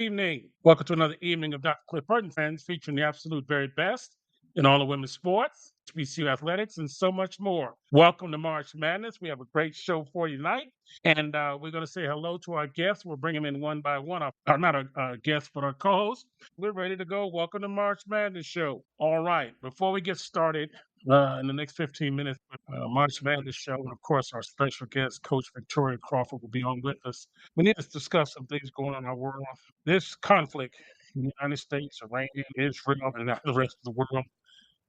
Evening. Welcome to another evening of Dr. Cliff Burton Friends, featuring the absolute very best in all of women's sports, HBCU athletics, and so much more. Welcome to March Madness. We have a great show for you tonight, and we're going to say hello to our guests. We'll bring them in one by one. Not our guests, but our co-hosts. We're ready to go. Welcome to March Madness show. All right. Before we get started, in the next 15 minutes, March Madness show, and of course, our special guest, Coach Victoria Crawford, will be on with us. We need to discuss some things going on in our world. This conflict in the United States, Iran, Israel, and the rest of the world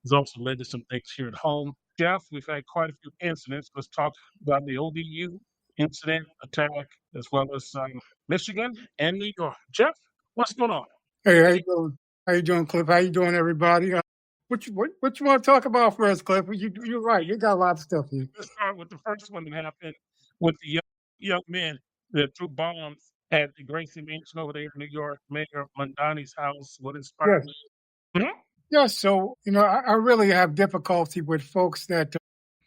has also led to some things here at home. Jeff, we've had quite a few incidents. Let's talk about the ODU incident, attack, as well as Michigan and New York. Jeff, what's going on? Hey, how you doing? How you doing, Cliff? How you doing, everybody? What you want to talk about first, Cliff? You're right. You got a lot of stuff here. Let's start with the first one that happened with the young men that threw bombs at the Gracie Mansion over there in New York, Mayor Mondani's house. What inspired Yes. you? Yes. So, I really have difficulty with folks that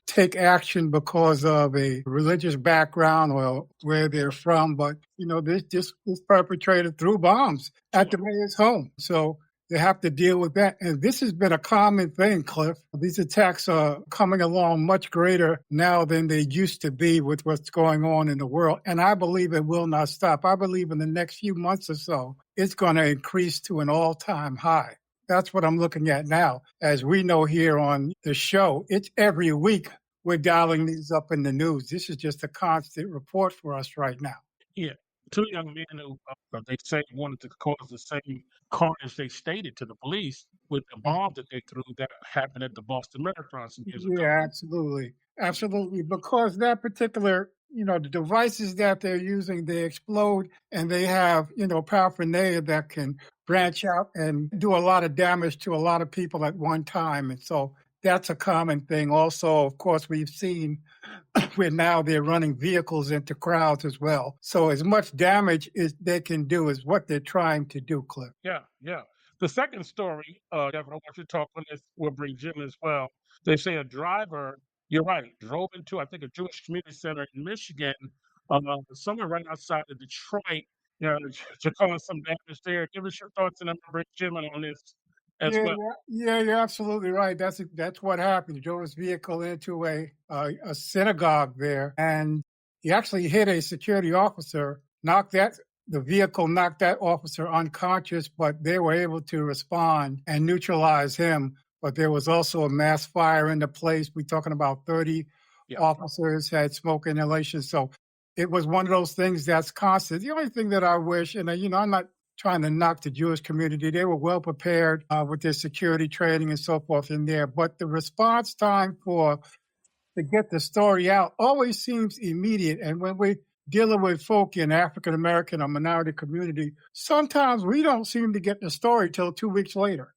take action because of a religious background or where they're from. But, this perpetrator threw bombs at the mayor's home. So they have to deal with that. And this has been a common thing, Cliff. These attacks are coming along much greater now than they used to be with what's going on in the world. And I believe it will not stop. I believe in the next few months or so, it's going to increase to an all-time high. That's what I'm looking at now. As we know here on the show, it's every week we're dialing these up in the news. This is just a constant report for us right now. Yeah. Two young men who they say wanted to cause the same carnage they stated to the police with the bomb that they threw that happened at the Boston Marathon some years ago. Yeah, absolutely. Absolutely. Because that particular, the devices that they're using, they explode and they have, paraphernalia that can branch out and do a lot of damage to a lot of people at one time. And so that's a common thing. Also, of course, we've seen where now they're running vehicles into crowds as well. So as much damage as they can do is what they're trying to do, Cliff. Yeah. The second story, Jeff, I want you to talk on this. We'll bring Jim as well. They say a driver, you're right, drove into, I think, a Jewish community center in Michigan, somewhere right outside of Detroit, to cause some damage there. Give us your thoughts, and I'm going to bring Jim in on this as well. Yeah, you're absolutely right. That's what happened. He drove his vehicle into a synagogue there, and he actually hit a security officer, the vehicle knocked that officer unconscious, but they were able to respond and neutralize him. But there was also a mass fire in the place. We're talking about 30 officers had smoke inhalation. So it was one of those things that's constant. The only thing that I wish, and I'm not trying to knock the Jewish community. They were well prepared with their security training and so forth in there. But the response time to get the story out always seems immediate. And when we're dealing with folk in African-American or minority community, sometimes we don't seem to get the story till 2 weeks later.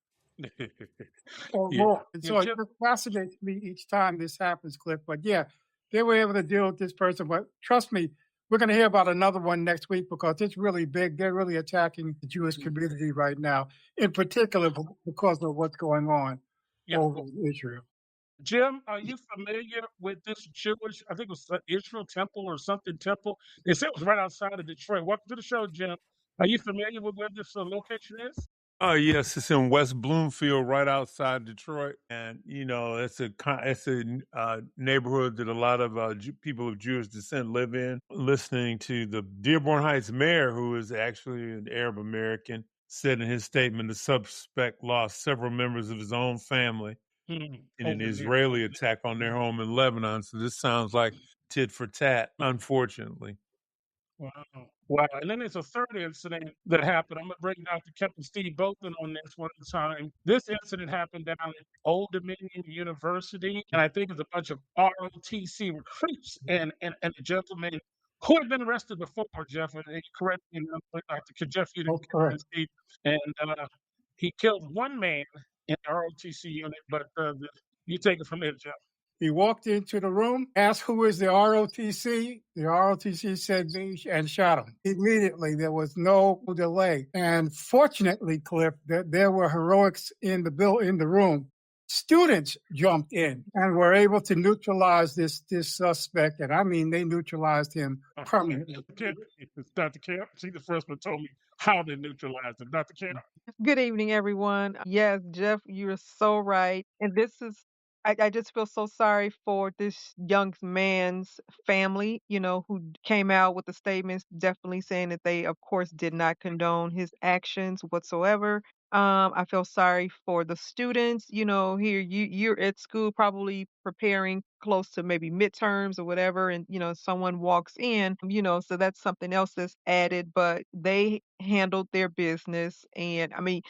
Or more. And so it just fascinates me each time this happens, Cliff. But yeah, they were able to deal with this person. But trust me, we're going to hear about another one next week because it's really big. They're really attacking the Jewish community right now, in particular because of what's going on over in Israel. Jim, are you familiar with this Jewish, I think it was Israel temple or something temple? They said it was right outside of Detroit. Welcome to the show, Jim. Are you familiar with where this location is? Yes, it's in West Bloomfield, right outside Detroit, and it's a neighborhood that a lot of people of Jewish descent live in. Listening to the Dearborn Heights mayor, who is actually an Arab American, said in his statement the suspect lost several members of his own family in an Israeli attack on their home in Lebanon. So this sounds like tit for tat, unfortunately. Wow. And then there's a third incident that happened. I'm going to bring Dr. Captain Steve Bolton on this one time. This incident happened down at Old Dominion University, and I think it's a bunch of ROTC recruits and a gentleman who had been arrested before, Jeff, and correct me, Dr. Jeff, Steve, and he killed one man in the ROTC unit, but you take it from there, Jeff. He walked into the room, asked who is the ROTC. The ROTC said me and shot him. Immediately, there was no delay. And fortunately, Cliff, there were heroics in the room. students jumped in and were able to neutralize this suspect. And I mean, they neutralized him permanently. Dr. Camp, she's the first one told me how they neutralized him. Dr. Camp. Good evening, everyone. Yes, Jeff, you're so right. And this is, I just feel so sorry for this young man's family, who came out with the statements definitely saying that they, of course, did not condone his actions whatsoever. I feel sorry for the students, here you're at school probably preparing close to maybe midterms or whatever, and someone walks in, so that's something else that's added, but they handled their business. And I mean,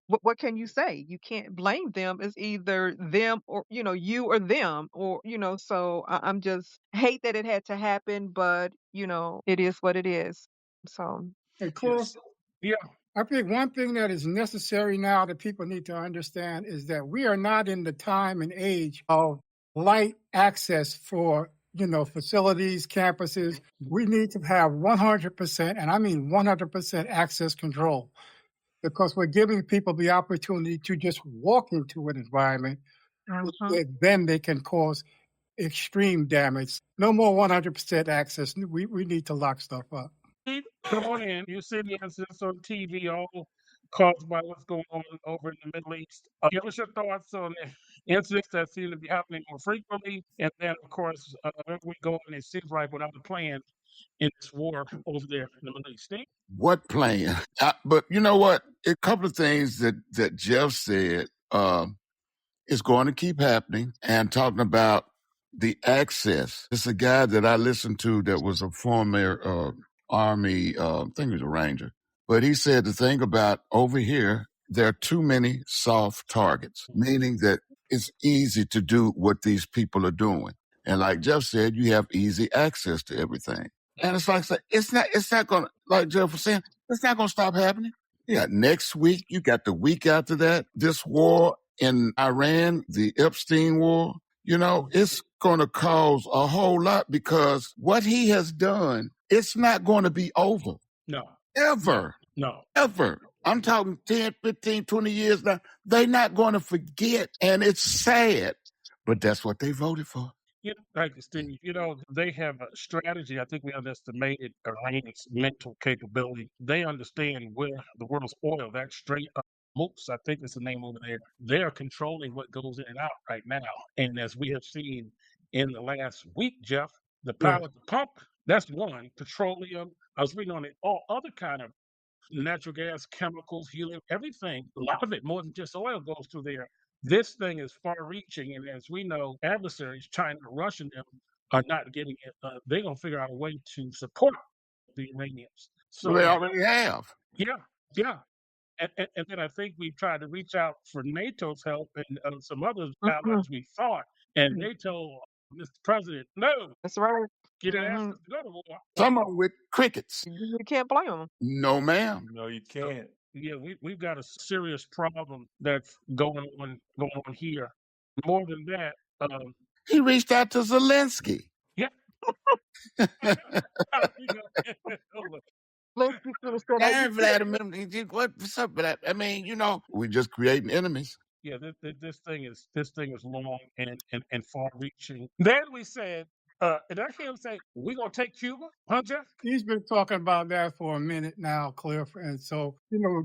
what can you say? You can't blame them. It's either them or you or them, or so I'm just hate that it had to happen, but it is what it is. So Hey, Cliff, Yeah. I think one thing that is necessary now that people need to understand is that we are not in the time and age of light access for, facilities, campuses. We need to have 100%, and I mean 100% access control, because we're giving people the opportunity to just walk into an environment, then they can cause extreme damage. No more 100% access. We need to lock stuff up. Come on in. You see the incidents on TV, all caused by what's going on over in the Middle East. Give us your thoughts on the incidents that seem to be happening more frequently. And then, of course, we go on, it seems like without a plan in this war over there in the Middle East. Steve? What plan? But you know what? A couple of things that Jeff said is going to keep happening, and talking about the access. It's a guy that I listened to that was a former Army, I think he was a Ranger. But he said the thing about over here, there are too many soft targets, meaning that it's easy to do what these people are doing. And like Jeff said, you have easy access to everything. And it's like, it's not going to, like Jeff was saying, it's not going to stop happening. You got next week, you got the week after that, this war in Iran, the Epstein war, it's going to cause a whole lot, because what he has done, it's not going to be over. No. Ever. No. Ever. I'm talking 10, 15, 20 years now. They're not going to forget. And it's sad, but that's what they voted for. Thank you, Steve. They have a strategy. I think we underestimated Iran's mental capability. They understand where the world's oil, that straight up mooks, I think is the name over there. They are controlling what goes in and out right now. And as we have seen in the last week, Jeff, the power of the pump, that's one. Petroleum. I was reading on it, all other kind of natural gas, chemicals, helium, everything. A lot of it, more than just oil, goes through there. This thing is far-reaching, and as we know, adversaries, China, Russia, them are not getting it. They're gonna figure out a way to support the Iranians. So they already have. Yeah. And then I think we tried to reach out for NATO's help and some other allies we thought, and NATO, Mr. President, no, that's right. get an answer to go to war. Some of them with crickets. You can't blame them. No, ma'am. No, you can't. Yeah, we've got a serious problem that's going on here. More than that, he reached out to Zelensky. Yeah. Vladimir, what's up with that? I mean, we're just creating enemies. Yeah, this thing is long and far-reaching. Then we said, and I hear him say, we're gonna take Cuba, huh, Jeff? He's been talking about that for a minute now, Cliff. And so,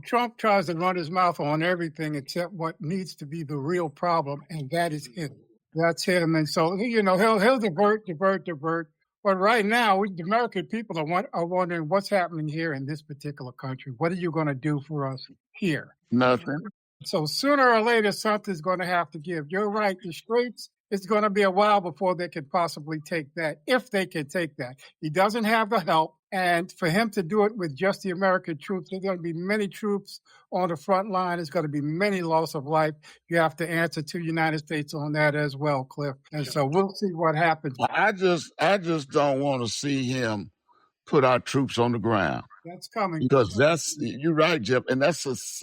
Trump tries to run his mouth on everything except what needs to be the real problem, and that is him. That's him. And so, he'll divert. But right now, the American people are wondering what's happening here in this particular country. What are you going to do for us here? Nothing. So sooner or later, something's going to have to give. You're right. The Straits, it's going to be a while before they can possibly take that, if they can take that. He doesn't have the help. And for him to do it with just the American troops, there's going to be many troops on the front line. There's going to be many loss of life. You have to answer to the United States on that as well, Cliff. And so we'll see what happens. I just don't want to see him put our troops on the ground. That's coming. Because you're right, Jeff. And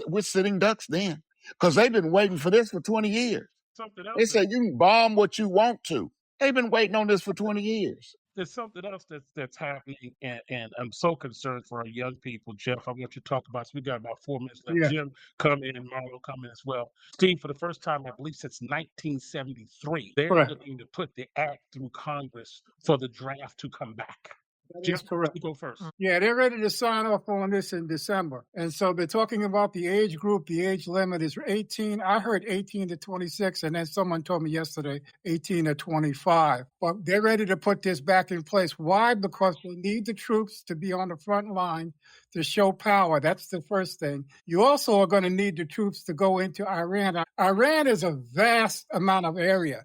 we're sitting ducks then. Because they've been waiting for this for 20 years. Something else. They say you can bomb what you want to. They've been waiting on this for 20 years. there's something else that's happening, and I'm so concerned for our young people, Jeff. I want you to talk about. So we got about 4 minutes left. Yeah. Jim come in and Marlo come in as well. Steve, for the first time, I believe since 1973, they're Correct. looking to put the act through Congress for the draft to come back. That Jim, is correct. you go first. Yeah, they're ready to sign off on this in December. And so they're talking about the age group. The age limit is 18. I heard 18 to 26, and then someone told me yesterday 18 to 25. But they're ready to put this back in place. Why? Because they need the troops to be on the front line to show power. That's the first thing. You also are going to need the troops to go into Iran. Iran is a vast amount of area,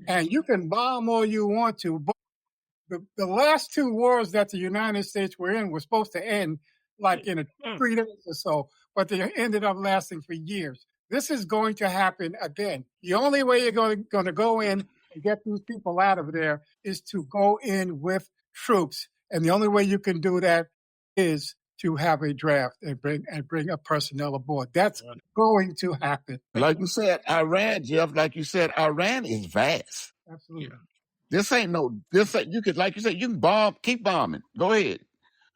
and you can bomb all you want to. But the last two wars that the United States were in were supposed to end like in 3 days or so, but they ended up lasting for years. This is going to happen again. The only way you're going to go in and get these people out of there is to go in with troops. And the only way you can do that is to have a draft and bring a personnel aboard. That's going to happen. Like you said, Iran, Jeff, like you said, Iran is vast. Absolutely. Yeah. You could, like you said, you can bomb, keep bombing. Go ahead.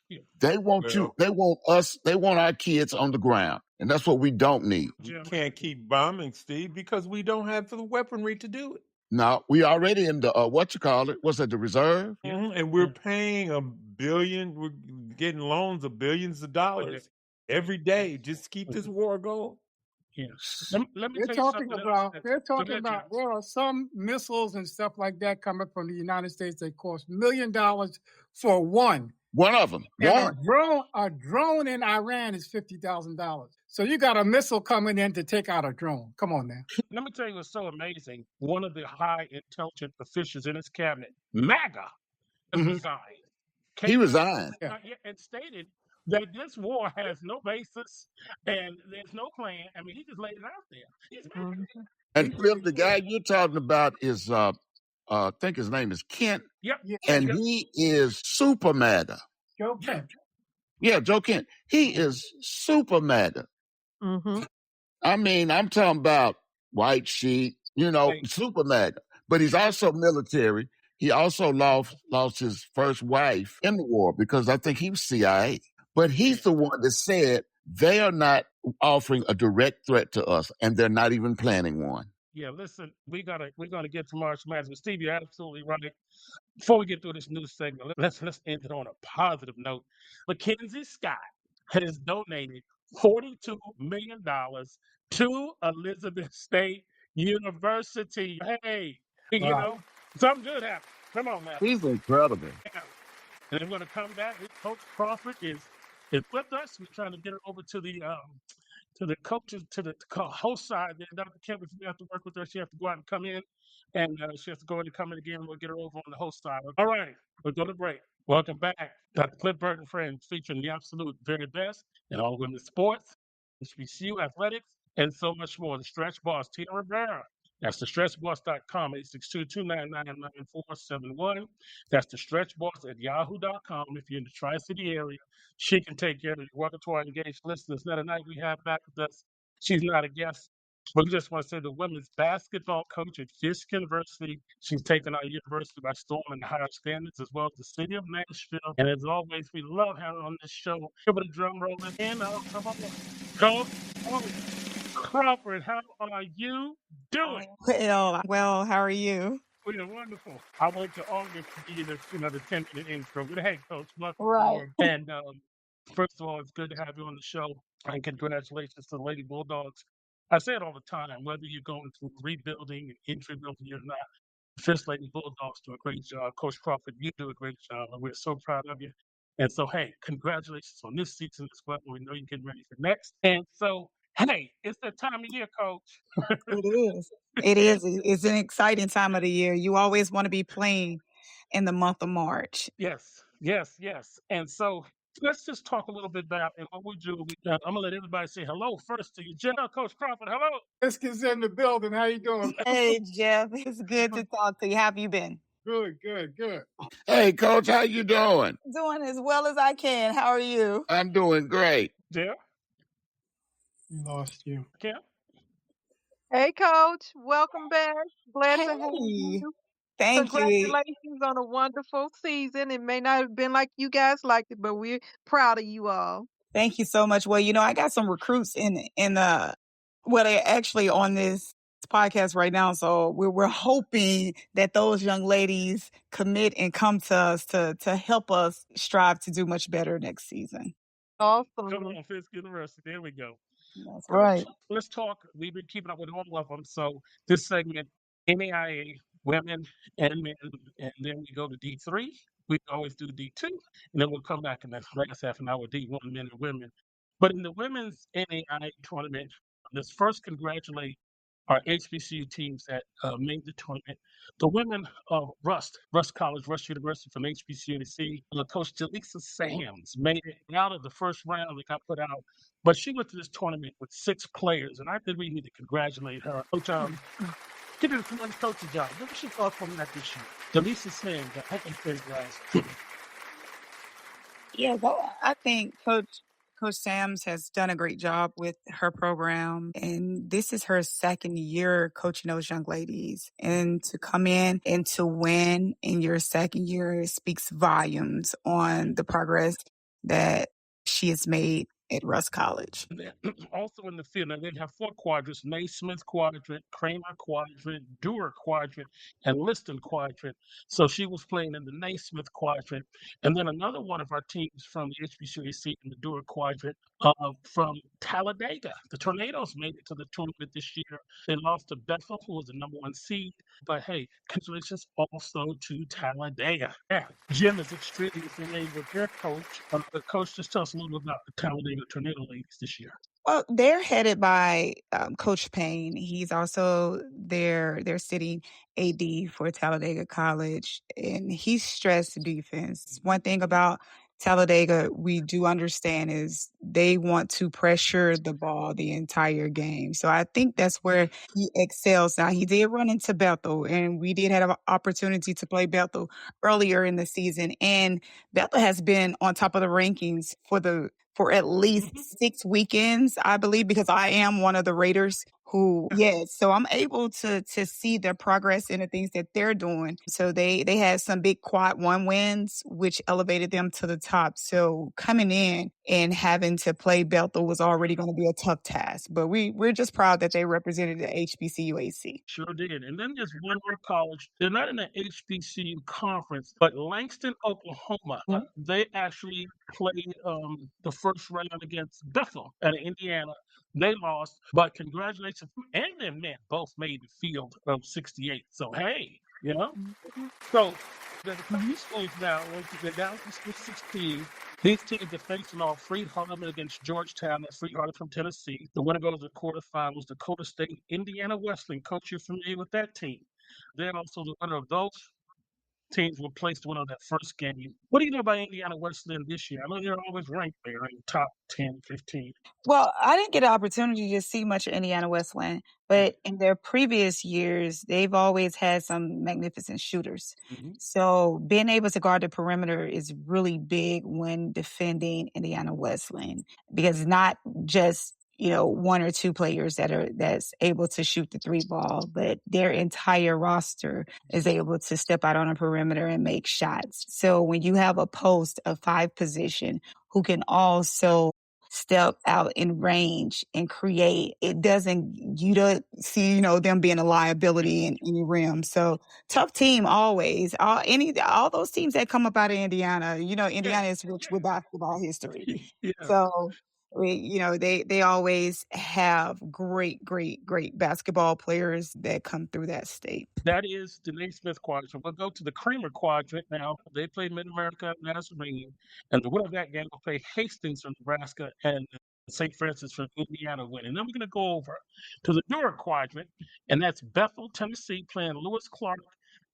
Yeah. They want they want our kids on the ground. And that's what we don't need. We can't keep bombing, Steve, because we don't have the weaponry to do it. No, we already in the, what's that, the reserve? And we're paying $1 billion, we're getting loans of billions of dollars every day just to keep this war going. Yes. Let me They're tell you talking something about. else. They're talking about. There are some missiles and stuff like that coming from the United States that cost $1 million for one. One of them. And a drone in Iran is $50,000. So you got a missile coming in to take out a drone. Come on now. Let me tell you what's so amazing. One of the high intelligent officials in his cabinet, MAGA, resigned. He resigned. And stated that this war has no basis and there's no plan. I mean, he just laid it out there. And Phil, the guy you're talking about is, I think his name is Kent. Yep. And he is super MAGA. Joe Kent. Yeah, Joe Kent. He is super MAGA. I mean, I'm talking about white sheet, super MAGA. But he's also military. He also lost his first wife in the war because I think he was CIA. But he's the one that said they are not offering a direct threat to us, and they're not even planning one. Yeah, listen, we're gonna get to March Madness. But Steve, you're absolutely right. Before we get through this news segment, let's end it on a positive note. Mackenzie Scott has donated $42 million to Elizabeth State University. Hey, something good happened. Come on, man. He's incredible. And I'm going to come back. Coach Crawford is with us. We're trying to get her over to the coaches, to the host side there. Dr. Kemp, we have to work with her. She has to go out and come in, and she has to go in and come in again. We'll get her over on the host side. All right, we'll go to break. Welcome back. Dr. Cliff Burt and Friends, featuring the absolute very best in all women's sports, HBCU athletics, and so much more. The Stretch Boss, Tina Rivera. That's thestretchboss.com, 862-299-9471. That's thestretchboss@yahoo.com. If you're in the Tri-City area, she can take care of you. Welcome to our engaged listeners. Now tonight we have back with us, she's not a guest, but we just want to say the women's basketball coach at Fisk University. She's taken our university by storm in the higher standards, as well as the city of Nashville. And as always, we love having her on this show. Give it a drum roll and come on. Coach Crawford, how are you doing? Well, how are you? We are wonderful. I went to August to give you the 10-minute intro. But hey, Coach, welcome. Right. And first of all, it's good to have you on the show. And congratulations to the Lady Bulldogs. I say it all the time, whether you're going through rebuilding and entry building or not, First Lady Bulldogs do a great job. Coach Crawford, you do a great job. And we're so proud of you. And so, hey, congratulations on this season as well. We know you're getting ready for next. And so, hey, it's that time of year, Coach. It is. It is. It's an exciting time of the year. You always want to be playing in the month of March. Yes. And so let's just talk a little bit about and what we do. I'm going to let everybody say hello first to you. General Coach Crawford, hello. Fisk is in the building. How you doing? Hey, Jeff. It's good to talk to you. How have you been? Good. Hey, Coach, how you doing? Doing as well as I can. How are you? I'm doing great. Yeah. We lost you. Yeah. Hey, Coach. Welcome back. Glad to have you. Thank you. Congratulations on a wonderful season. It may not have been like you guys liked it, but we're proud of you all. Thank you so much. Well, I got some recruits they're actually on this podcast right now. So we're hoping that those young ladies commit and come to us to help us strive to do much better next season. Come Awesome. on, Fisk University. There we go. That's Coach, right. let's talk. We've been keeping up with all of them. So this segment, NAIA, women and men, and then we go to D3. We always do D2, and then we'll come back in the last half an hour, D1, men and women. But in the women's NAIA tournament, let's first congratulate our HBCU teams that made the tournament. The women of Rust College, Rust University from HBCU, Coach Jaleesa Sams made it out of the first round that got put out. But she went to this tournament with 6 players, and I think we need to congratulate her. Coach, she did a tremendous coaching job. What was your thoughts on that this year? Jaleesa Sams, I think, guys. Yeah, well, I think Coach Sams has done a great job with her program, and this is her second year coaching those young ladies. And to come in and to win in your second year speaks volumes on the progress that she has made at Russ College. Also in the field, now they have 4 quadrants: Naismith quadrant, Kramer quadrant, Dewar quadrant, and Liston quadrant. So she was playing in the Naismith quadrant. And then another one of our teams from the HBCU in the Dewar quadrant from Talladega. The Tornadoes made it to the tournament this year. They lost to Bethel, who was the #1 seed. But hey, congratulations also to Talladega. Yeah, Jim is extremely familiar with their coach. Coach, just tell us a little bit about the Talladega Tornado ladies this year. Well, they're headed by Coach Payne. He's also their sitting AD for Talladega College, and he stressed defense. One thing about Talladega we do understand is they want to pressure the ball the entire game. So I think that's where he excels. Now, he did run into Bethel, and we did have an opportunity to play Bethel earlier in the season. And Bethel has been on top of the rankings for at least 6 weekends, I believe, because I am one of the Raiders so I'm able to see their progress in the things that they're doing. So they had some big quad 1 wins, which elevated them to the top. So coming in and having to play Bethel was already going to be a tough task. But we're just proud that they represented the HBCUAC. Sure did. And then there's one more college. They're not in the HBCU conference, but Langston, Oklahoma. They actually played the first round against Bethel out of Indiana. They lost, but congratulations. And their men both made the field of 68. So, hey, So, there's a couple schools now. They're down to school 16. These teams are facing off Freed Hardeman against Georgetown. That's Freed Hardeman from Tennessee. The winner goes to quarterfinals. Dakota State, Indiana Wesleyan. Coach, you're familiar with that team. Then also the winner of those teams will place the winner of that first game. What do you know about Indiana Wesleyan this year? I know they're always ranked there in the top 10, 15. Well, I didn't get an opportunity to see much of Indiana Wesleyan, but in their previous years, they've always had some magnificent shooters. So being able to guard the perimeter is really big when defending Indiana Wesleyan, because it's not just 1 or 2 players that's able to shoot the 3 ball, but their entire roster is able to step out on a perimeter and make shots. So when you have a post of 5 position who can also step out in range and create, you don't see, them being a liability in any rim. So tough team always. All those teams that come up out of Indiana, Indiana is rich with basketball history. So they always have great basketball players that come through that state. That is the Naismith quadrant. We'll go to the Kramer quadrant now. They played Mid-America at Nazarene, and the winner of that game will play Hastings from Nebraska and St. Francis from Indiana win. And then we're going to go over to the Dewar quadrant, and that's Bethel, Tennessee, playing Lewis Clark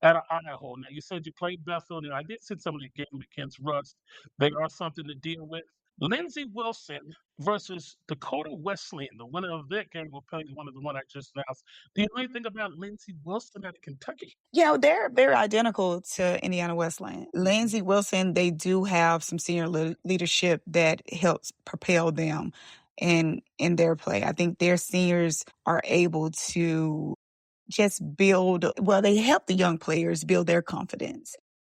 out of Idaho. Now, you said you played Bethel, and I did see some of the game against Rust. They are something to deal with. Lindsey Wilson versus Dakota Wesleyan. The winner of that game will play one of the one I just announced. Do you know anything about Lindsey Wilson out of Kentucky? They're very identical to Indiana Wesleyan. Lindsey Wilson, they do have some senior leadership that helps propel them in their play. I think their seniors are able to just they help the young players build their confidence.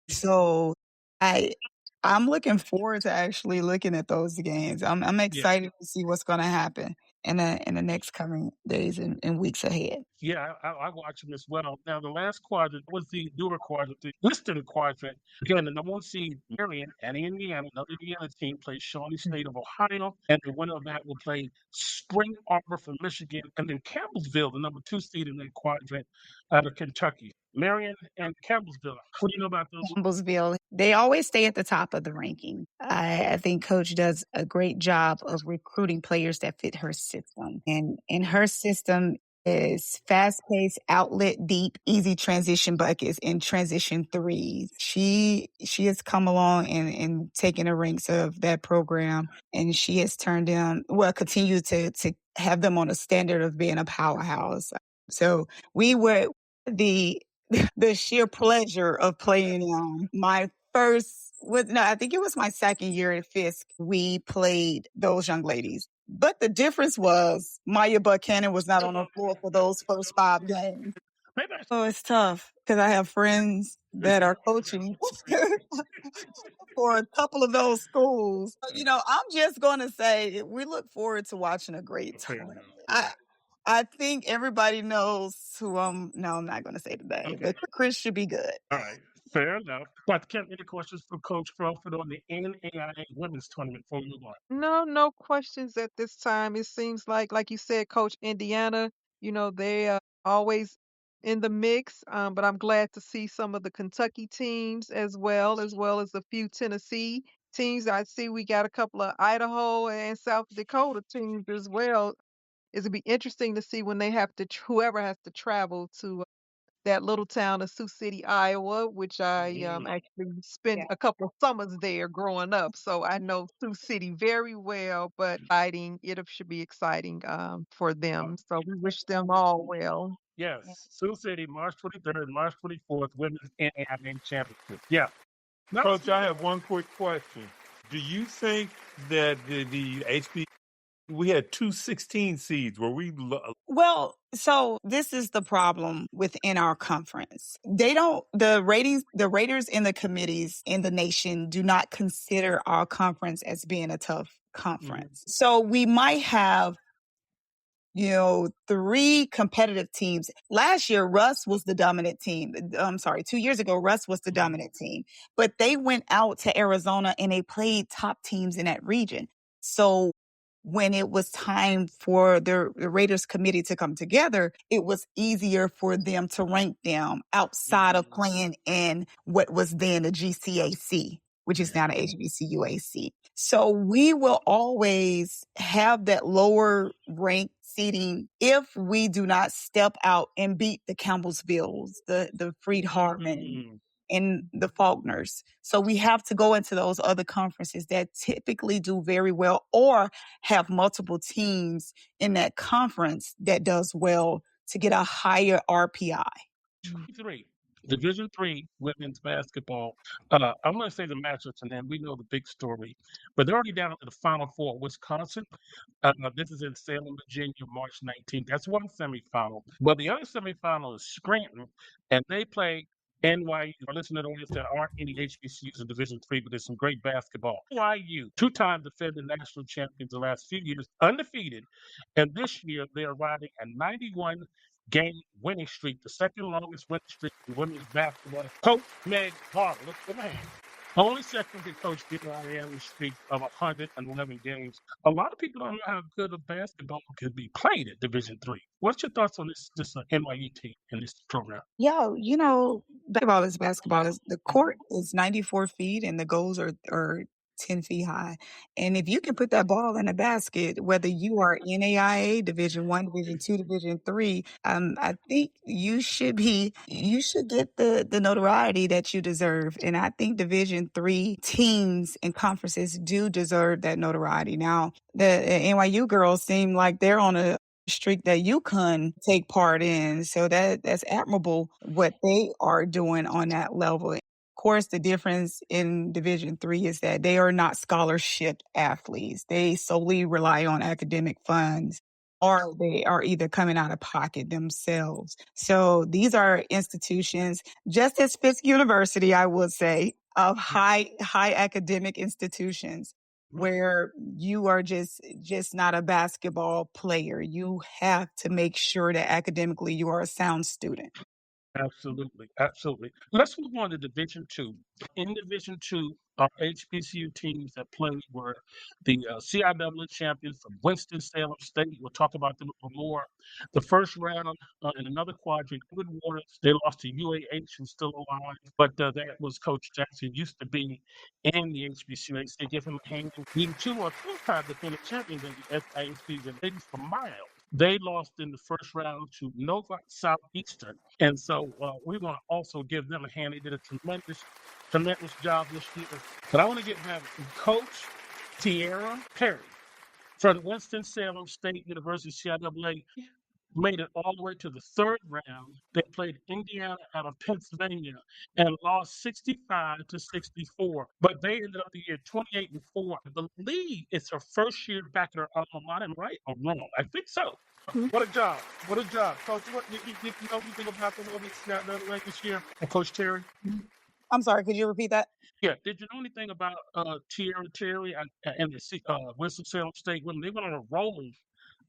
So I'm looking forward to actually looking at those games. I'm excited to see what's going to happen in the next coming days and weeks ahead. Yeah, I watch them as well. Now, the last quadrant was the newer quadrant, the Eastern quadrant. Again, the number one seed, Marion and Indiana, another Indiana team, plays Shawnee State of Ohio, and the winner of that will play Spring Arbor from Michigan, and then Campbellsville, the number two seed in that quadrant, out of Kentucky. Marion and Campbellsville. What do you know about those? Campbellsville, they always stay at the top of the ranking. I think Coach does a great job of recruiting players that fit her system. And in her system is fast-paced, outlet deep, easy transition buckets and transition threes. She has come along and taken the ranks of that program, and she has turned them, continue to have them on a standard of being a powerhouse. So we were the sheer pleasure of playing my I think it was my second year at Fisk. We played those young ladies. But the difference was Maya Buchanan was not on the floor for those first 5 games. So it's tough because I have friends that are coaching for a couple of those schools. I'm just going to say we look forward to watching a great tournament. I think everybody knows who no, I'm not going to say today, but Chris should be good. All right, fair enough. But Kent, any questions for Coach Crawford on the NAIA women's tournament before we move on? No questions at this time. It seems like you said, Coach, Indiana, they are always in the mix. But I'm glad to see some of the Kentucky teams as well as a few Tennessee teams. I see we got a couple of Idaho and South Dakota teams as well. It'll be interesting to see when they have to, whoever has to travel to that little town of Sioux City, Iowa, which I actually spent a couple of summers there growing up. So I know Sioux City very well, but it should be exciting for them. So we wish them all well. Yes, Sioux City, March 23rd, March 24th, women's NAIA championship. Yeah. Coach, I have one quick question. Do you think that the HB we had 2 16 seeds where Well, so this is the problem within our conference. The raters in the committees in the nation do not consider our conference as being a tough conference. So we might have 3 competitive teams. Last year, Russ was the dominant team. I'm sorry, 2 years ago, Russ was the dominant team. But they went out to Arizona and they played top teams in that region. So when it was time for the Raiders committee to come together, it was easier for them to rank them outside of playing in what was then the GCAC, which is now the HBCUAC. So we will always have that lower ranked seating if we do not step out and beat the Campbellsvilles, the Freed Hartman, and the Faulkners. So we have to go into those other conferences that typically do very well or have multiple teams in that conference that does well to get a higher RPI. Division III women's basketball. I'm going to say the matchups, and then we know the big story. But they're already down to the Final Four. Wisconsin. This is in Salem, Virginia, March 19th. That's one semifinal. Well, the other semifinal is Scranton, and they play NYU. Or listen to the audience, there aren't any HBCUs in Division III, but there's some great basketball. NYU, 2-time defending national champions the last few years, undefeated. And this year, they are riding a 91-game winning streak, the second longest winning streak in women's basketball. Coach Meg Harper, look at the man. Only second to Coach Victoria streak of 111 games. A lot of people don't know how good a basketball can be played at Division III. What's your thoughts on this NYU team in this program? Basketball is basketball. The court is 94 feet and the goals are 10 feet high. And if you can put that ball in a basket, whether you are NAIA, Division I, Division II, Division III, I think you should get the notoriety that you deserve. And I think Division III teams and conferences do deserve that notoriety. Now, the NYU girls seem like they're on a streak that you can take part in. So that's admirable what they are doing on that level. Of course, the difference in Division III is that they are not scholarship athletes. They solely rely on academic funds. or they are either coming out of pocket themselves. So these are institutions, just as Fisk University, I would say, of high academic institutions where you are just not a basketball player. You have to make sure that academically you are a sound student. Absolutely, absolutely. Let's move on to Division Two. In Division Two, our HBCU teams that played were the CIAA champions from Winston-Salem State. We'll talk about them a little more. The first round in another quadrant, Good Waters, they lost to UAH, who's still alive, but that was Coach Jackson, used to be in the HBCU. They give him a hand. The two or two-time defending champions in the SIHBs and ladies for miles. They lost in the first round to Nova Southeastern. And so we're going to also give them a hand. They did a tremendous job this year. But I want to get back to Coach Tierra Perry from Winston-Salem State University CIAA. Made it all the way to the third round. They played Indiana out of Pennsylvania and lost 65-64. But they ended up the year 28-4. I believe it's her first year back in her alma mater. Am I right or wrong? I think so. What a job! What a job, Coach. What did you know anything about the women's NCAA this year? Coach Terry. I'm sorry, could you repeat that? Yeah. Did you know anything about Tierra Terry and the Winston-Salem State women? They went on a roll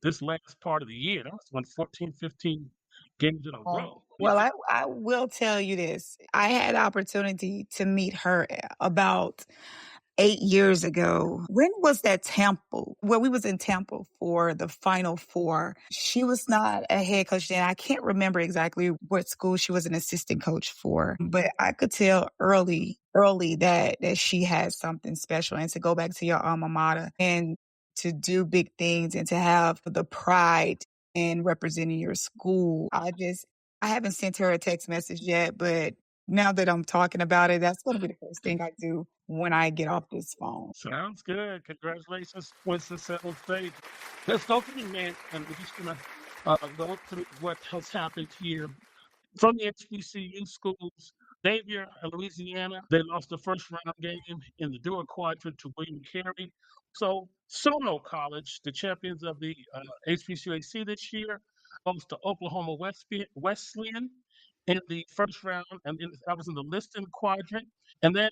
this last part of the year. That was when 14, 15 games in a row. Well, I will tell you this. I had opportunity to meet her about 8 years ago. When was that Temple? Well, we was in Temple for the Final Four. She was not a head coach then. I can't remember exactly what school she was an assistant coach for, but I could tell early that she had something special. And to go back to your alma mater and to do big things and to have the pride in representing your school. I haven't sent her a text message yet, but now that I'm talking about it, that's going to be the first thing I do when I get off this phone. Sounds good. Congratulations, Winston-Salem State. Let's go to the men, and we're just going to go through what has happened here. From the HBCU schools, Xavier and Louisiana, they lost the first round game in the dual quadrant to William Carey. So Sono College, the champions of the HBCUAC this year, lost to Oklahoma Wesleyan in the first round, and that was in the Liston quadrant. And then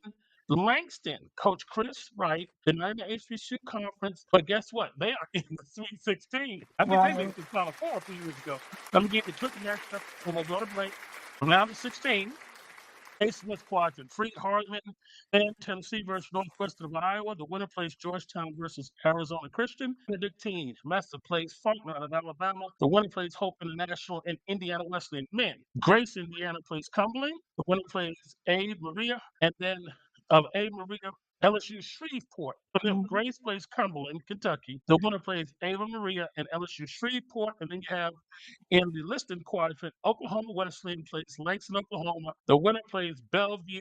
Langston, Coach Chris Wright, they're in the HBCU conference, but guess what? They are in the Sweet 16. I think they made the Final Four a few years ago. Let me get the quick matchup when we go to break. Round of 16. A-Smith quadrant, Free Hardeman and Tennessee versus Northwestern of Iowa. The winner plays Georgetown versus Arizona Christian. Benedictine, Mesa plays Faulkner out of Alabama. The winner plays Hope International and Indiana Wesleyan men. Grace, Indiana plays Cumberland. The winner plays Abe Maria. And then of Abe Maria, LSU Shreveport. And then Grace plays Cumberland, Kentucky. The winner plays Ava Maria and LSU Shreveport. And then you have in the Liston quadrant, Oklahoma Wesleyan plays Langston, Oklahoma. The winner plays Bellevue,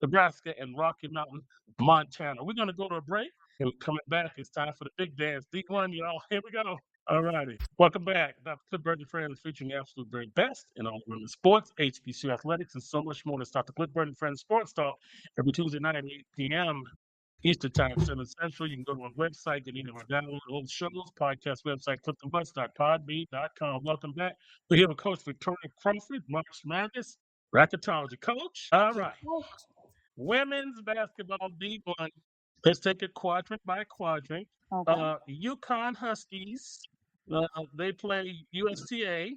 Nebraska, and Rocky Mountain, Montana. We're going to go to a break. And coming back, it's time for the big dance. D1, y'all. Here we go. All righty. Welcome back. Dr. Cliff Burton Friends featuring the absolute very best in all women's sports, HBCU athletics, and so much more. That's Dr. Cliff Burton Friends Sports Talk every Tuesday night at 8 p.m. Eastern Time, 7 Central. You can go to our website, get any of our download old shows, podcast website, cliftonbutts.podbean.com. Welcome back. We're here with Coach Victoria Crawford, March Madness, bracketology coach. All right. Women's basketball D1. Let's take it quadrant by quadrant. Okay. UConn Huskies, they play USTA.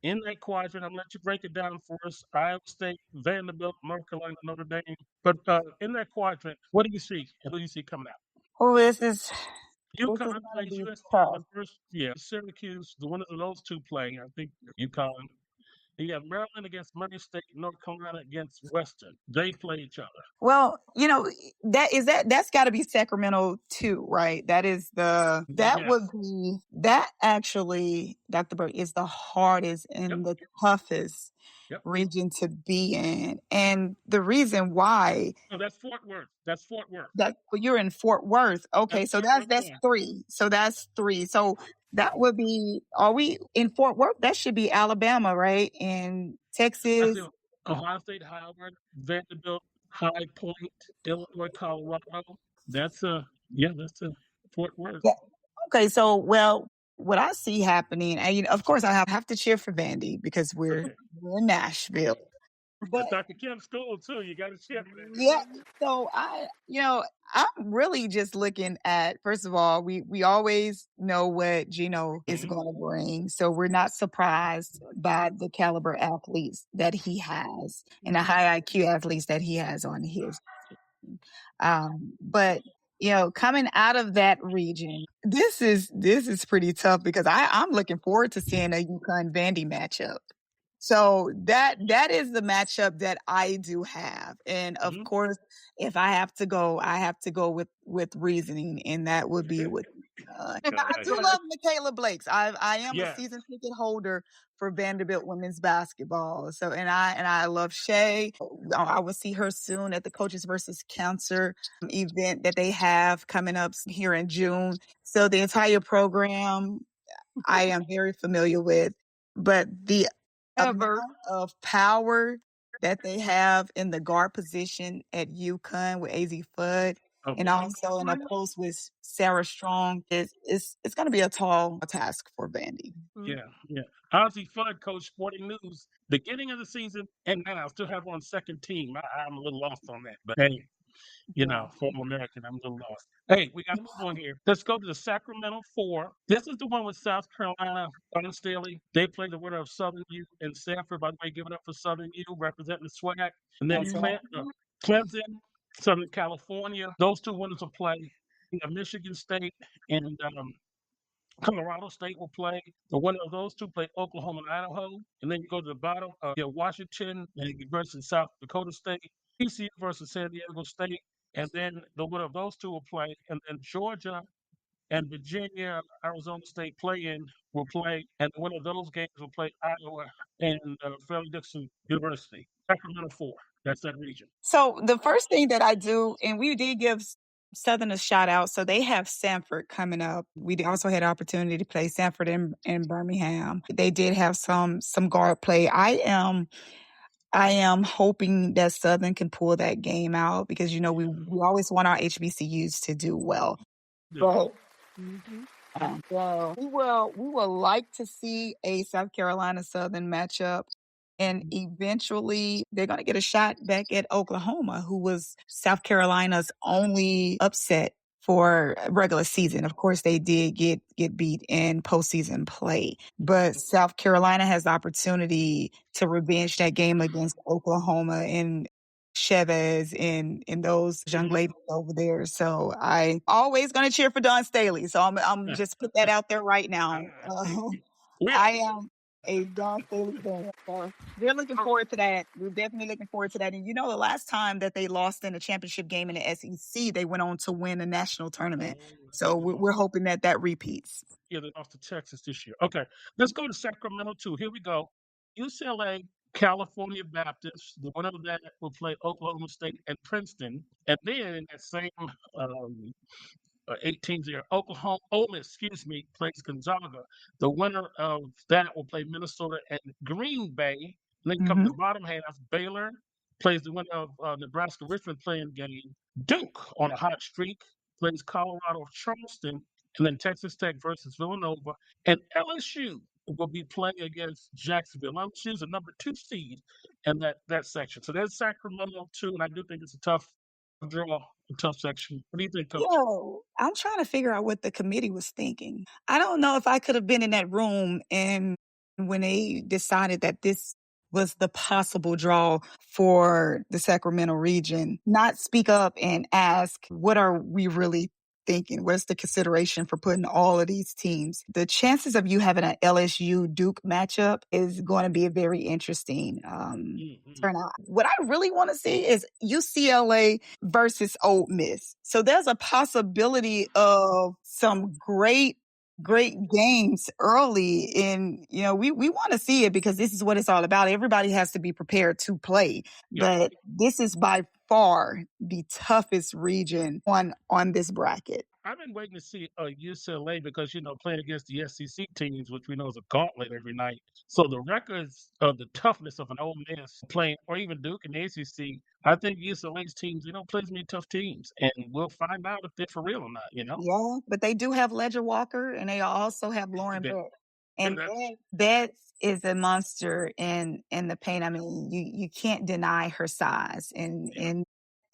In that quadrant, I'm going to let you break it down for us. Iowa State, Vanderbilt, North Carolina, Notre Dame. But in that quadrant, what do you see? And who do you see coming out? Oh, this is UConn plays USC the first. Yeah, Syracuse, the winners of those two play. I think UConn. You have Maryland against Murray State, North Carolina against Western. They play each other. Well, that's got to be Sacramento too, right? That would be that actually, Dr. Burt, is the hardest and the toughest region to be in. And the reason why. No, that's Fort Worth. You're in Fort Worth. Okay, so that's 3. So that's 3. So that would be, are we in Fort Worth? That should be Alabama, right? In Texas. Ohio State, Howard, Vanderbilt, High Point, Illinois, Colorado. That's Fort Worth. Yeah. Okay, so, well, what I see happening, and of course I have to cheer for Vandy because we're in Nashville. But Dr. Kim's school too. You got to cheer for that. Yeah. So I'm really just looking at, first of all, we always know what Gino is going to bring. So we're not surprised by the caliber athletes that he has and the high IQ athletes that he has on his team. But coming out of that region, this is pretty tough because I'm looking forward to seeing a UConn Vandy matchup. So that is the matchup that I do have. And of course, if I have to go, I have to go with reasoning, and that would be with I do love Michaela Blakes. I am a season ticket holder for Vanderbilt women's basketball. So and I love Shay. I will see her soon at the Coaches versus Cancer event that they have coming up here in June. So the entire program I am very familiar with, but the amount of power that they have in the guard position at UConn with AZ Fudd, and also in the post with Sarah Strong, it's going to be a tall task for Vandy. Yeah. Ozzie Fudd coached Sporting News beginning of the season, and now I still have her on second team. I'm a little lost on that, but hey. Former American, I'm a little lost. Hey, we got to move on here. Let's go to the Sacramento 4. This is the one with South Carolina, Ernest Staley. They play the winner of Southern U and Sanford. By the way, give it up for Southern U, representing the SWAC. And then Clemson, Southern California. Those two winners will play. Michigan State and Colorado State will play. The winner of those two play Oklahoma and Idaho. And then you go to the bottom, Washington versus South Dakota State. TCU versus San Diego State. And then the winner of those two will play. And then Georgia and Virginia, Arizona State play-in will play. And the winner of those games will play Iowa and Fairleigh-Dickinson University. Sacramento 4. That's that region. So the first thing that I do, and we did give Southern a shout out. So they have Sanford coming up. We also had an opportunity to play Sanford in Birmingham. They did have some guard play. I am hoping that Southern can pull that game out because we always want our HBCUs to do well. But we will like to see a South Carolina Southern matchup. And eventually they're going to get a shot back at Oklahoma, who was South Carolina's only upset for regular season. Of course, they did get beat in postseason play. But South Carolina has the opportunity to revenge that game against Oklahoma and Chavez and those young ladies over there. So I always going to cheer for Dawn Staley. So I'm just put that out there right now. I am a Dawn Staley fan. So they're looking forward to that. We're definitely looking forward to that. And the last time that they lost in a championship game in the SEC, they went on to win a national tournament. So we're hoping that repeats. Yeah, they lost to Texas this year. Okay, let's go to Sacramento 2. Here we go. UCLA, California Baptist. The winner of that will play Oklahoma State and Princeton. And then in that same 18 there, Ole Miss, plays Gonzaga. The winner of that will play Minnesota and Green Bay. And then come to the bottom half, Baylor plays the winner of Nebraska-Richmond playing game. Duke on a hot streak plays Colorado Charleston. And then Texas Tech versus Villanova. And LSU will be playing against Jacksonville. LSU is the number 2 seed in that section. So there's Sacramento 2, and I do think it's a tough draw, a tough section. What do you think, Coach? I'm trying to figure out what the committee was thinking. I don't know if I could have been in that room and when they decided that this was the possible draw for the Sacramento region, not speak up and ask, what are we really thinking? What's the consideration for putting all of these teams? The chances of you having an LSU Duke matchup is going to be a very interesting turnout. What I really want to see is UCLA versus Ole Miss. So there's a possibility of some great games early in, we want to see it because this is what it's all about. Everybody has to be prepared to play, but this is by far the toughest region on this bracket. I've been waiting to see UCLA because playing against the SEC teams, which we know is a gauntlet every night. So the records of the toughness of an Ole Miss playing, or even Duke and the ACC, I think UCLA's teams they don't play as many tough teams, and we'll find out if they're for real or not. Yeah, but they do have Ledger Walker, and they also have Lauren That- Bett. And that's Bett is a monster in the paint. I mean, you can't deny her size, and in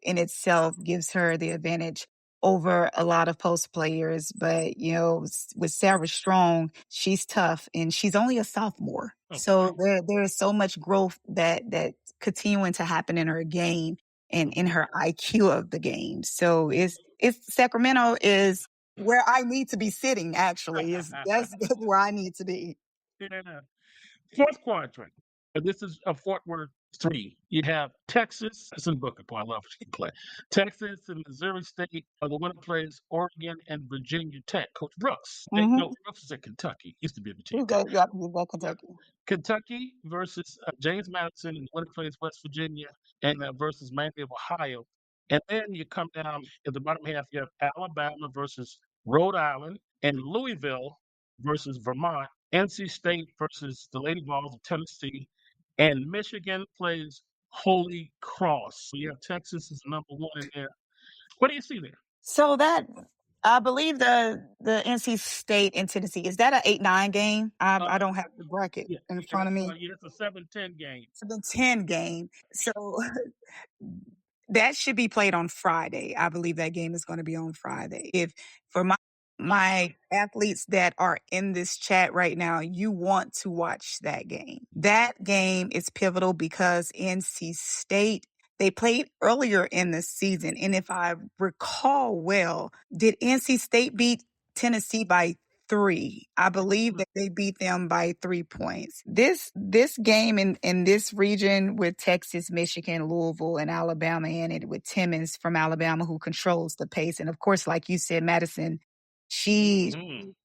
itself gives her the advantage over a lot of post players. But with Sarah Strong, she's tough, and she's only a sophomore. Okay. So there is so much growth that continuing to happen in her game and in her IQ of the game. So it's Sacramento is where I need to be sitting. Actually, that's where I need to be. Yeah. Fourth quadrant. This is a Fort Worth 3. You have Texas. It's in Booker. Boy, I love what you play. Texas and Missouri State are the winner plays Oregon and Virginia Tech. Coach Brooks. No, Brooks is at Kentucky. Used to be at Virginia Tech. Kentucky. Kentucky versus James Madison and the winner plays West Virginia and versus Miami of Ohio. And then you come down at the bottom half, you have Alabama versus Rhode Island and Louisville versus Vermont. NC State versus the Lady Bulldogs of Tennessee, and Michigan plays Holy Cross. So you have Texas is number 1 in there. What do you see there? So that I believe the NC State and Tennessee, is that an 8-9 game? I don't have the bracket in front of me. It's a 7-10 game. 7-10 game. So that should be played on Friday. I believe that game is going to be on Friday. If for my athletes that are in this chat right now, you want to watch that game. That game is pivotal because NC State, they played earlier in the season. And if I recall well, did NC State beat Tennessee by 3? I believe that they beat them by 3 points. This game in this region with Texas, Michigan, Louisville, and Alabama in it, with Timmons from Alabama who controls the pace. And of course, like you said, Madison, she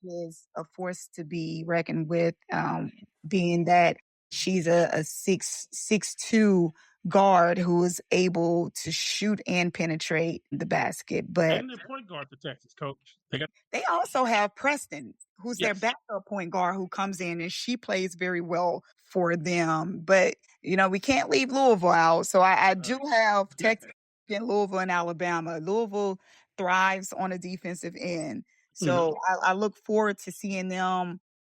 is a force to be reckoned with, being that she's a 6'2" guard who is able to shoot and penetrate the basket. But and the point guard for Texas, Coach. They also have Preston, who's their backup point guard, who comes in and she plays very well for them. But we can't leave Louisville out. So I do have Texas and Louisville and Alabama. Louisville thrives on a defensive end. So I look forward to seeing them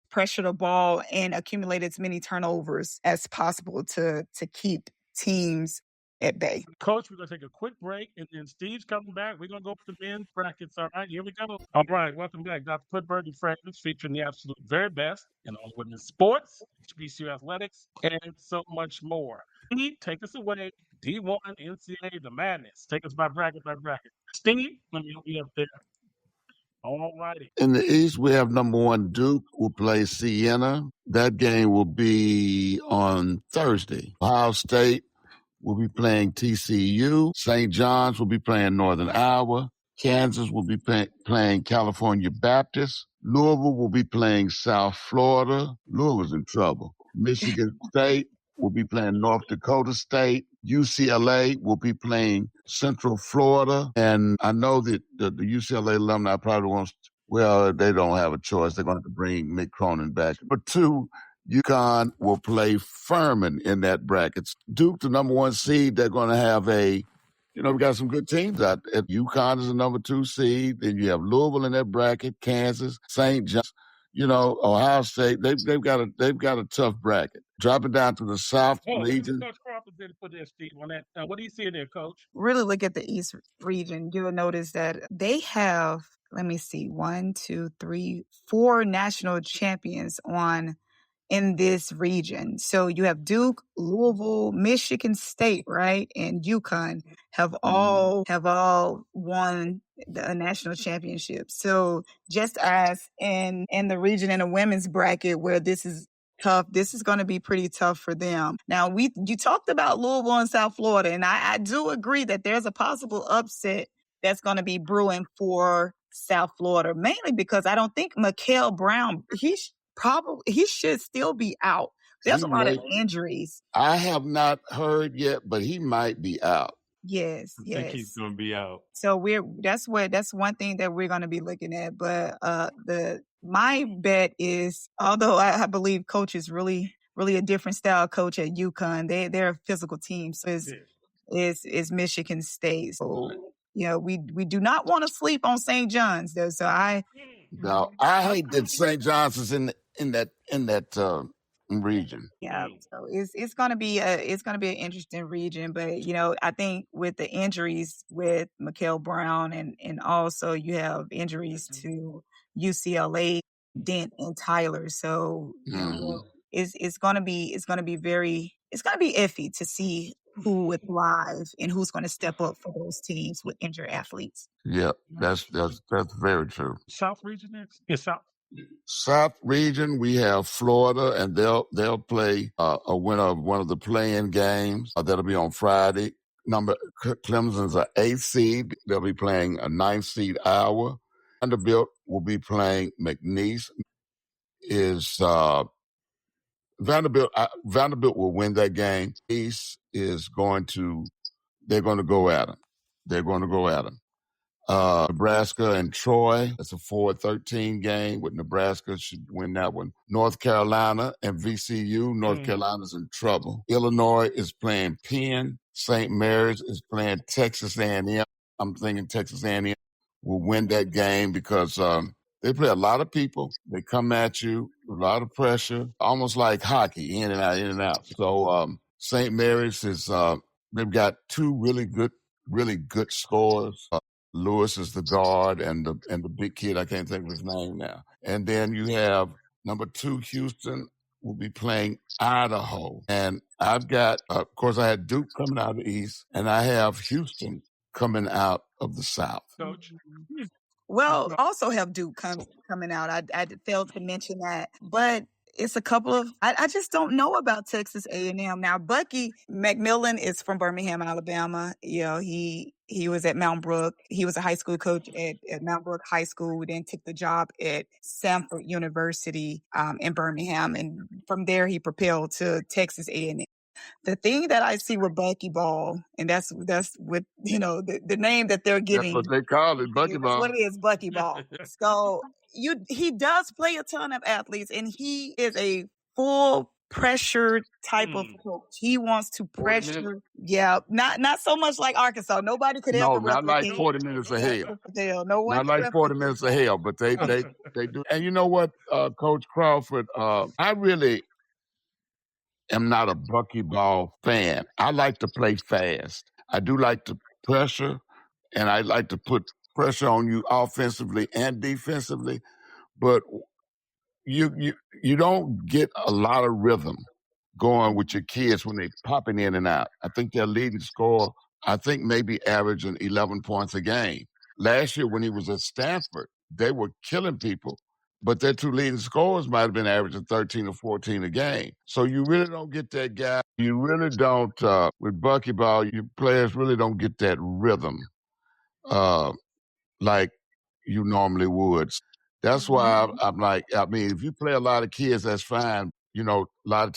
pressure the ball and accumulate as many turnovers as possible to keep teams at bay. Coach, we're going to take a quick break, and then Steve's coming back. We're going to go for the men's brackets. All right, here we go. All right, welcome back. Dr. Clifford and Friends featuring the absolute very best in all women's sports, HBCU athletics, and so much more. Steve, take us away. D1, NCAA, the madness. Take us by bracket by bracket. Steve, let me help you up there. All righty. In the East, we have number 1 Duke will play Siena. That game will be on Thursday. Ohio State will be playing TCU. St. John's will be playing Northern Iowa. Kansas will be playing California Baptist. Louisville will be playing South Florida. Louisville's in trouble. Michigan State will be playing North Dakota State. UCLA will be playing Central Florida. And I know that the UCLA alumni probably wants, they don't have a choice. They're going to have to bring Mick Cronin back. But 2, UConn will play Furman in that bracket. Duke, the number 1 seed, they're going to have we got some good teams out there. UConn is the number 2 seed. Then you have Louisville in that bracket, Kansas, St. John's, Ohio State. They've got a tough bracket. Dropping down to the South region. Coach Crawford did put their Steve on that. What do you see in there, Coach? Really look at the East region. You will notice that they have, let me see, 1, 2, 3, 4 national champions in this region. So you have Duke, Louisville, Michigan State, right, and UConn have all won the national championship. So just as in the region in a women's bracket where this is tough, this is going to be pretty tough for them. Now, you talked about Louisville and South Florida, and I do agree that there's a possible upset that's going to be brewing for South Florida, mainly because I don't think Mikael Brown, he should still be out. There's a lot of injuries. I have not heard yet, but he might be out. Yes, I think he's yes. going to be out. So that's one thing that we're going to be looking at. But my bet is, although I believe coach is really a different style coach at UConn. They're a physical team. So is Michigan State. So we do not want to sleep on St. John's though. So Now, I hate that St. John's is in that region. yeah, so it's gonna be an interesting region, but I think with the injuries with Mikael Brown and also you have injuries to UCLA, Dent and Tyler, so it's gonna be iffy to see who would thrive and who's going to step up for those teams with injured athletes. Yeah, that's very true. South region next? Yeah, South. South region, we have Florida, and they'll play a winner of one of the play-in games. That'll be on Friday. Clemson's an 8th seed. They'll be playing a 9th seed Iowa. Vanderbilt will be playing McNeese. Vanderbilt will win that game. East they're going to go at them. Nebraska and Troy. That's a 4-13 game with Nebraska should win that one. North Carolina and VCU. North Carolina's in trouble. Illinois is playing Penn. St. Mary's is playing Texas A&M. I'm thinking Texas A&M will win that game because they play a lot of people. They come at you, a lot of pressure, almost like hockey, in and out. So St. Mary's they've got two really good scores. Lewis is the guard, and the big kid, I can't think of his name now. And then you have number 2, Houston, will be playing Idaho. And I've got, of course, I had Duke coming out of the East, and I have Houston coming out of the South. Coach. Well, also have Duke coming out. I failed to mention that, but it's a couple of I just don't know about Texas A&M. Now, Bucky McMillan is from Birmingham, Alabama. He was at Mount Brook. He was a high school coach at Mount Brook High School, then took the job at Samford University in Birmingham, and from there he propelled to Texas A&M. The thing that I see with Bucky Ball, and that's what the name that they're giving. That's what they call it, Bucky Ball. That's what it is, Bucky Ball. So he does play a ton of athletes, and he is a full pressure type of coach. He wants to pressure. Yeah, not so much like Arkansas. Nobody could ever. No, not like 40 minutes of hell. No one. Not like 40 minutes of hell, but they do. And you know what, Coach Crawford, I really am not a Bucky Ball fan. I like to play fast. I do like to pressure, and I like to put pressure on you offensively and defensively, but you don't get a lot of rhythm going with your kids when they popping in and out. I think their leading scorer, maybe averaging 11 points a game. Last year when he was at Stanford, they were killing people, but their two leading scorers might have been averaging 13 or 14 a game. So you really don't get that guy. You really don't, with Bucky Ball, your players really don't get that rhythm like you normally would. That's why I'm like, if you play a lot of kids, that's fine. A lot of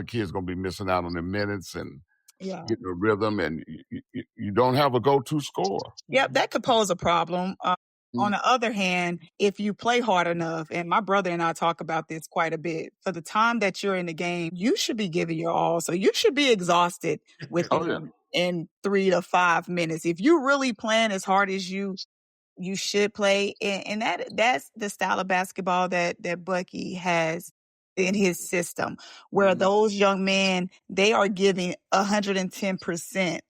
kids gonna be missing out on their minutes and getting a rhythm, and you don't have a go-to scorer. Yep, that could pose a problem. On the other hand, if you play hard enough, and my brother and I talk about this quite a bit, for the time that you're in the game, you should be giving your all. So you should be exhausted in 3 to 5 minutes. If you're really playing as hard as you should play, and that's the style of basketball that Bucky has in his system, where those young men, they are giving 110%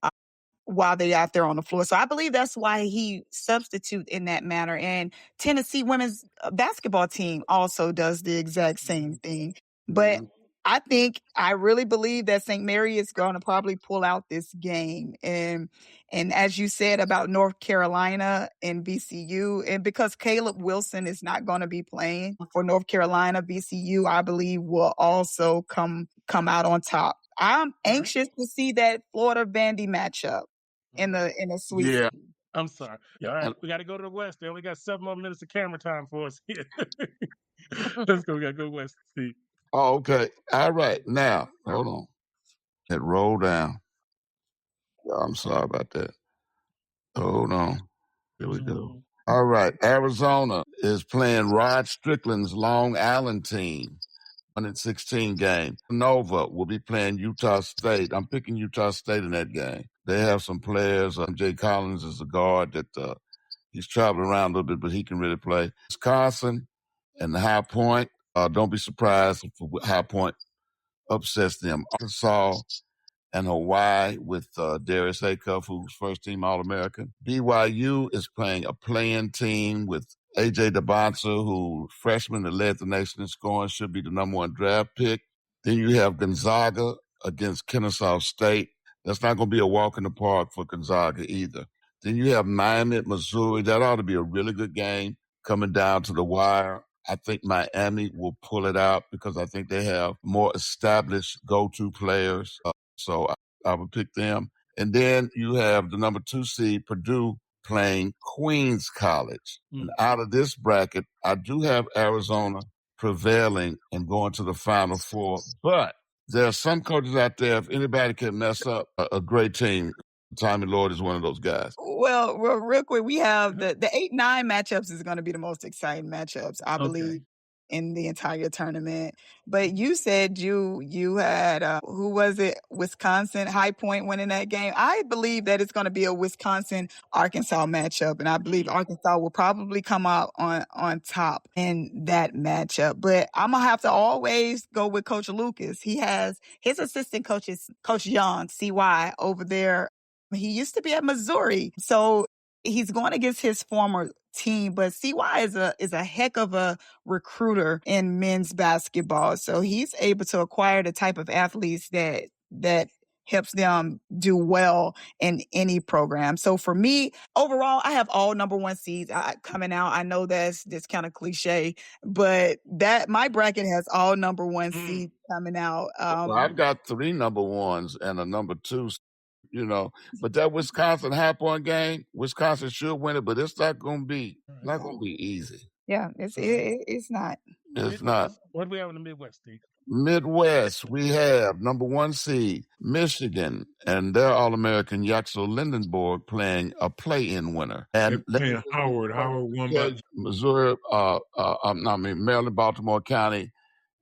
while they're out there on the floor. So I believe that's why he substitute in that manner. And Tennessee women's basketball team also does the exact same thing. But I really believe that St. Mary is going to probably pull out this game. And as you said about North Carolina and VCU, and because Caleb Wilson is not going to be playing for North Carolina, VCU, I believe, will also come out on top. I'm anxious to see that Florida Vandy matchup in the Sweet. Yeah. I'm sorry. Yeah, all right. We got to go to the West. They only got 7 more minutes of camera time for us here. Let's go. We got to go West, Steve. Oh, okay. All right. Now, hold on. It rolled down. I'm sorry about that. Hold on. Here we go. All right. Arizona is playing Rod Strickland's Long Island team. 116 game. Nova will be playing Utah State. I'm picking Utah State in that game. They have some players. Jay Collins is a guard that he's traveled around a little bit, but he can really play. Wisconsin and the High Point. Don't be surprised if High Point upsets them. Arkansas and Hawaii with Darius Acuff, who's first team All-American. BYU is playing a playing team with A.J. DeBonsa, who freshman that led the nation in scoring, should be the number one draft pick. Then you have Gonzaga against Kennesaw State. That's not going to be a walk in the park for Gonzaga either. Then you have Miami at Missouri. That ought to be a really good game coming down to the wire. I think Miami will pull it out because I think they have more established go-to players. So I would pick them. And then you have the number 2 seed, Purdue, playing Queens College. And out of this bracket, I do have Arizona prevailing and going to the Final Four. But there are some coaches out there, if anybody can mess up a great team, Tommy Lloyd is one of those guys. Well, real quick, we have the 8-9 matchups is going to be the most exciting matchups, I believe, in the entire tournament. But you said you had who was it? Wisconsin High Point winning that game. I believe that it's going to be a Wisconsin Arkansas matchup, and I believe Arkansas will probably come out on top in that matchup. But I'm gonna have to always go with Coach Lucas. He has his assistant coaches, Coach Young, CY over there. He used to be at Missouri, so he's going against his former team, but CY is a heck of a recruiter in men's basketball. So he's able to acquire the type of athletes that helps them do well in any program. So for me, overall, I have all number 1 seeds coming out. I know that's kind of cliche, but that my bracket has all number 1 seeds coming out. Well, I've got 3 number 1s and a number 2. But that Wisconsin High Point game, Wisconsin should win it, but it's not going to be easy. Yeah, it's not. It's not. What do we have in the Midwest, Steve? Midwest, we have number 1 seed, Michigan, and their All-American Yaxel Lindenborg playing a play-in winner. And Howard won by Missouri, Maryland, Baltimore County,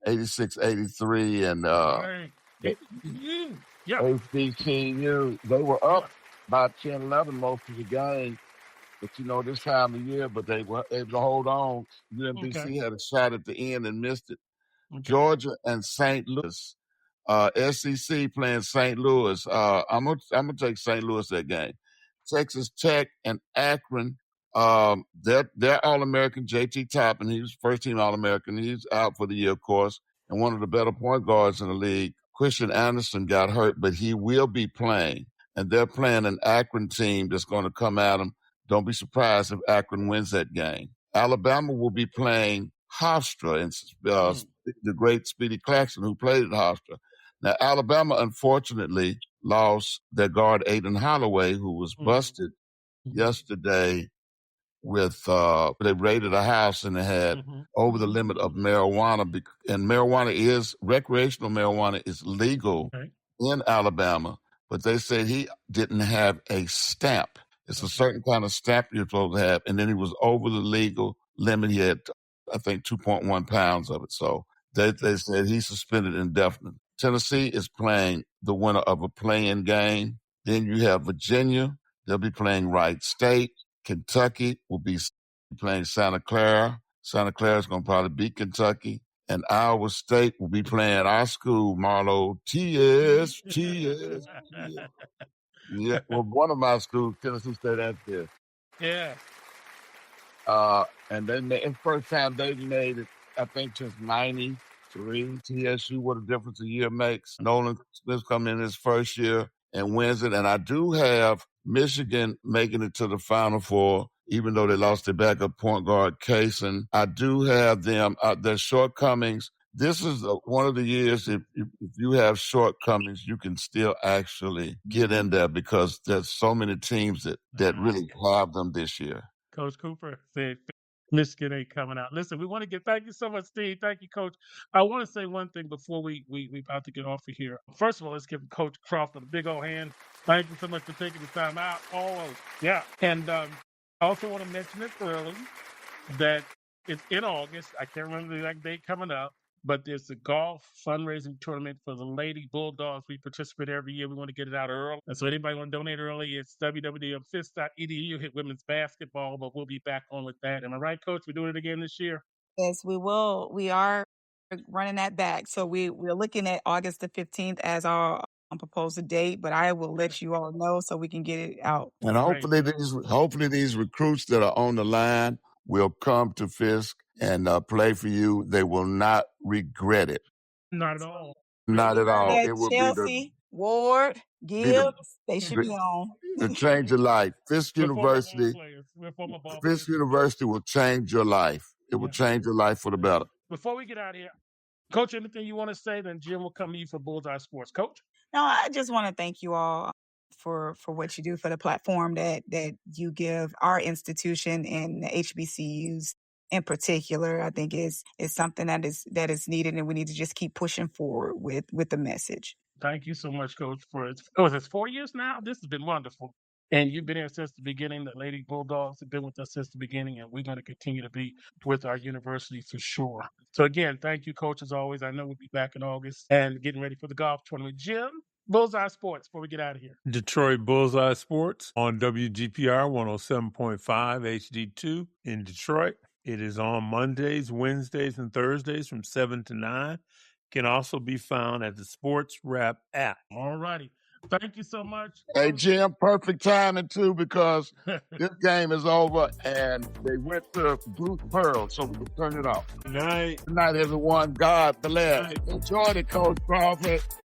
86-83, and HBCU, they were up by 10-11 most of the game. But this time of year, but they were able to hold on. UMBC had a shot at the end and missed it. Georgia and St. Louis, SEC playing St. Louis. I'm gonna take St. Louis that game. Texas Tech and Akron. They're All-American. JT Toppin, he was first team All-American. He's out for the year, of course, and one of the better point guards in the league. Christian Anderson got hurt, but he will be playing. And they're playing an Akron team that's going to come at them. Don't be surprised if Akron wins that game. Alabama will be playing Hofstra, and the great Speedy Claxton, who played at Hofstra. Now, Alabama, unfortunately, lost their guard Aiden Holloway, who was busted yesterday with they raided a house and they had over the limit of marijuana, and recreational marijuana is legal in Alabama, but they said he didn't have a stamp. It's a certain kind of stamp you're supposed to have, and then he was over the legal limit. He had, I think, 2.1 pounds of it. So they said he's suspended indefinitely. Tennessee is playing the winner of a play-in game. Then you have Virginia. They'll be playing Wright State. Kentucky will be playing Santa Clara. Santa Clara is going to probably beat Kentucky. And Iowa State will be playing our school, Marlowe. TS. Yeah, well, one of my schools, Tennessee State, that's there. Yeah. And then the first time they made it, I think, since 93. TSU, what a difference a year makes. Nolan Smith coming in his first year and wins it. And I do have Michigan making it to the Final Four, even though they lost their backup point guard, Kaysen. I do have them, their shortcomings. This is one of the years, if you have shortcomings, you can still actually get in there because there's so many teams that really have them this year. Coach Cooper said Michigan ain't coming out. Listen, we want to thank you so much, Steve. Thank you, Coach. I want to say one thing before we about to get off of here. First of all, let's give Coach Crawford a big old hand. Thank you so much for taking the time out. Oh, yeah. And I also want to mention it early that it's in August. I can't remember the exact date coming up, but there's a golf fundraising tournament for the Lady Bulldogs. We participate every year. We want to get it out early. And so anybody want to donate early, it's www.fist.edu. Hit women's basketball, but we'll be back on with that. Am I right, Coach? We're doing it again this year? Yes, we will. We are running that back. So we're looking at August the 15th as our proposed date, but I will let you all know so we can get it out. And hopefully these recruits that are on the line will come to Fisk and play for you. They will not regret it. Not at all. Not at all. Yeah, It will Chelsea, Ward, Gibbs, they should be on. to change your life. Fisk We're former ball University, players. We're former ball Fisk players. University will change your life. It will change your life for the better. Before we get out of here, Coach, anything you want to say? Then Jim will come to you for Bullseye Sports. Coach? No, I just want to thank you all for what you do, for the platform that you give our institution and the HBCUs in particular. I think is something that is needed, and we need to just keep pushing forward with the message. Thank you so much, Coach, for it's 4 years now? This has been wonderful. And you've been here since the beginning. The Lady Bulldogs have been with us since the beginning, and we're going to continue to be with our university for sure. So again, thank you, Coach, as always. I know we'll be back in August and getting ready for the golf tournament. Jim, Bullseye Sports, before we get out of here. Detroit Bullseye Sports on WGPR 107.5 HD2 in Detroit. It is on Mondays, Wednesdays, and Thursdays from 7 to 9. Can also be found at the Sports Wrap app. All righty. Thank you so much. Hey, Jim, perfect timing, too, because this game is over, and they went to Bruce Pearl, so we can turn it off. Good night. Good night, everyone. God bless. Enjoy it, Coach Crawford.